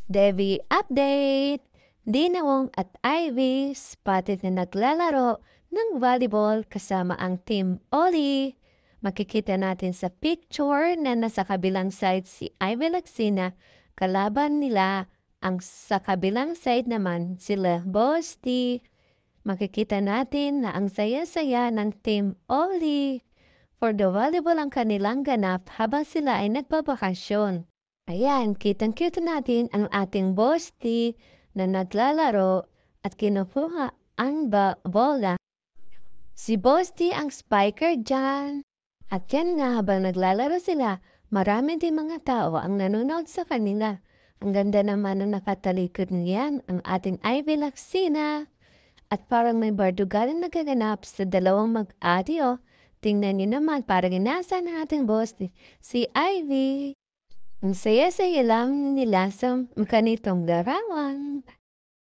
Devi update! Dinawong at Ivy spotted na naglalaro ng volleyball kasama ang Team Oli. Makikita natin sa picture na nasa kabilang side si Ivy Laxina, kalaban nila ang sa kabilang side naman sila Bosti. Makikita natin na ang saya-saya ng Team Oli. For the volleyball ang kanilang ganap habang sila ay nagbabakasyon. Ayan, kitang-kita natin ang ating Bosti na naglalaro at kinukuha ang bola. Si Bosti ang spiker dyan. At yan nga habang naglalaro sila, marami din mga tao ang nanonood sa kanila. Ang ganda naman ang nakatalikod niyan, ang ating Ivy Laxina. At parang may bardugan na nagaganap sa dalawang mag-ati oh. Tingnan niyo naman, parang inasa ng ating Bosti, si Ivy. Ang saya-saya lang nila sa ganitong larawan.